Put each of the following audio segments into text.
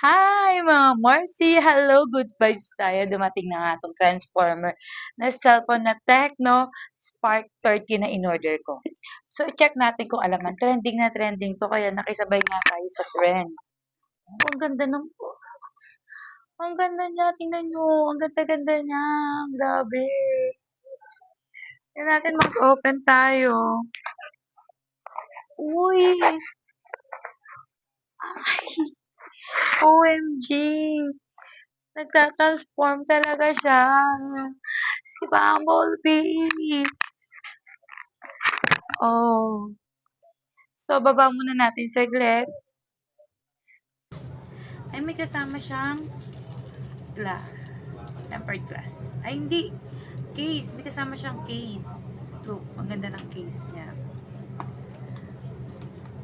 Hi mga Marcy! Hello, good vibes tayo. Dumating na nga itong transformer na cellphone na Tecno Spark 30 na in-order ko. So, check natin kung alaman. Trending na trending to, kaya nakisabay nga tayo sa trend. Oh, ang ganda ng box. Ang ganda niya, tingnan nyo. Ang ganda-ganda niya. Grabe. Tingnan natin mag-open tayo. Uy! Ay! OMG! Nagta-transform talaga siya. Si Bumblebee. Oh. So, baba muna natin saglit. Ay, may kasama siyang glass. Tempered glass. Ay, hindi. Case. May kasama siyang case. Look, ang ganda ng case niya.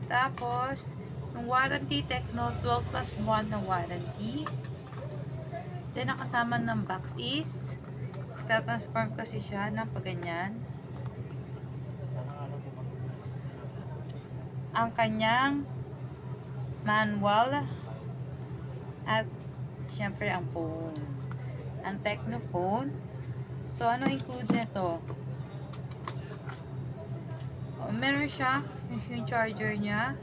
Tapos, yung warranty, Tecno 12 plus 1 na warranty. Then, ang kasama ng box is, transform kasi siya ng paganyan. Ang kanyang manual at syempre ang phone. Ang Tecno phone. So, ano include nito? Meron siya yung charger niya.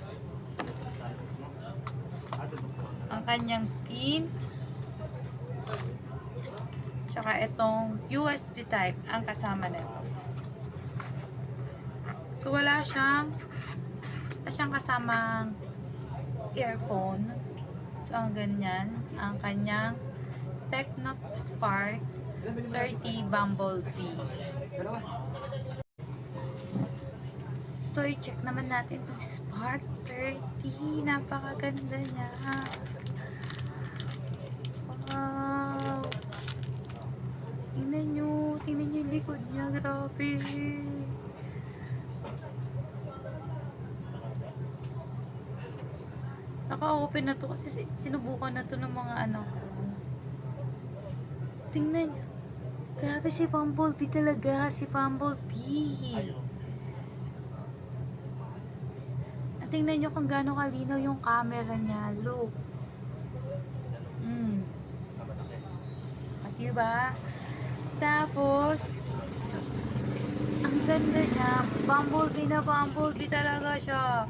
Ang kanyang pin. Tsaka itong USB type ang kasama nito. So, wala siyang kasamang earphone. So, ang ganyan. Ang kanyang Tecno Spark 30 Bumblebee. So, i-check naman natin itong Spark 30. Napakaganda niya. Wow! Tingnan nyo yung likod niya. Grabe. Naka-open na to kasi sinubukan na to ng mga anak ko. Tingnan nyo. Grabe si Bumblebee talaga. Si Bumblebee. At tingnan nyo kung gaano kalinaw yung camera niya. Look. At diba? Tapos, ang ganda niya. Bumblebee na Bumblebee talaga siya.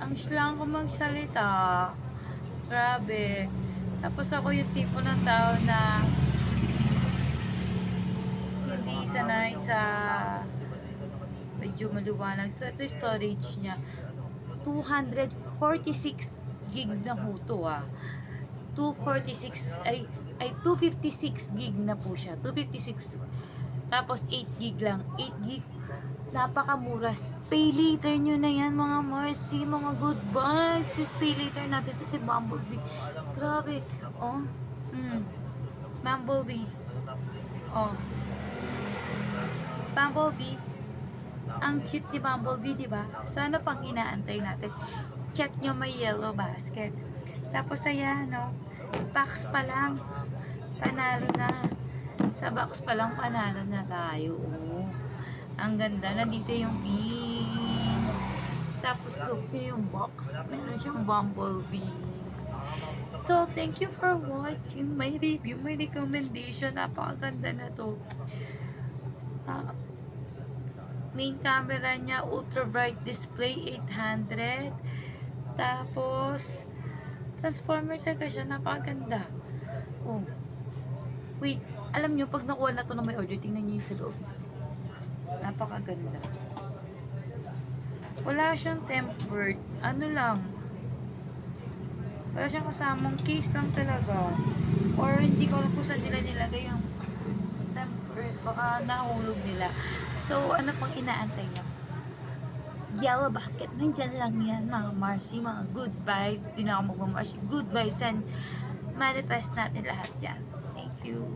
Ang slang ko magsalita. Grabe. Tapos ako yung tipo ng tao na hindi sanay sa medyo maliwanag. So, ito yung storage niya. 246 gig na huto 256 ay 256 gig na po siya. 256. Tapos 8 gig lang. 8 gig. Napakamura. Pay later nyo na yan mga Marcy. Mga good vibes. Pay later natin ito si Bumblebee. Grabe. Oh. Bumblebee. Oh. Bumblebee. Ang cute ni Bumblebee, diba? Sana pang inaantay natin. Check nyo may yellow basket. Tapos ayan, no? Box pa lang. Panalo na. Sa box pa lang, panalo na tayo. Oh. Ang ganda. Nandito yung pin. Tapos look nyo yung box. Meron siyang Bumblebee. So, thank you for watching my review, my recommendation. Napakaganda na to. Main camera niya, ultra bright display 800. Tapos, transformer talaga siya. Napakaganda. Oh. Wait. Alam nyo, pag nakuha na to na may order, tingnan nyo yung sa loob. Napakaganda. Wala siyang tempered. Ano lang. Wala siyang kasamang case lang talaga. Or hindi ko alam kung saan nila nilagay yung tempered. Baka nahulog nila. So, ano pang inaantay niya? Yellow basket. Nandyan lang yan, mga Marcy. Mga good vibes. Di na ako mag-Marcy. Good vibes and manifest natin lahat yan. Thank you.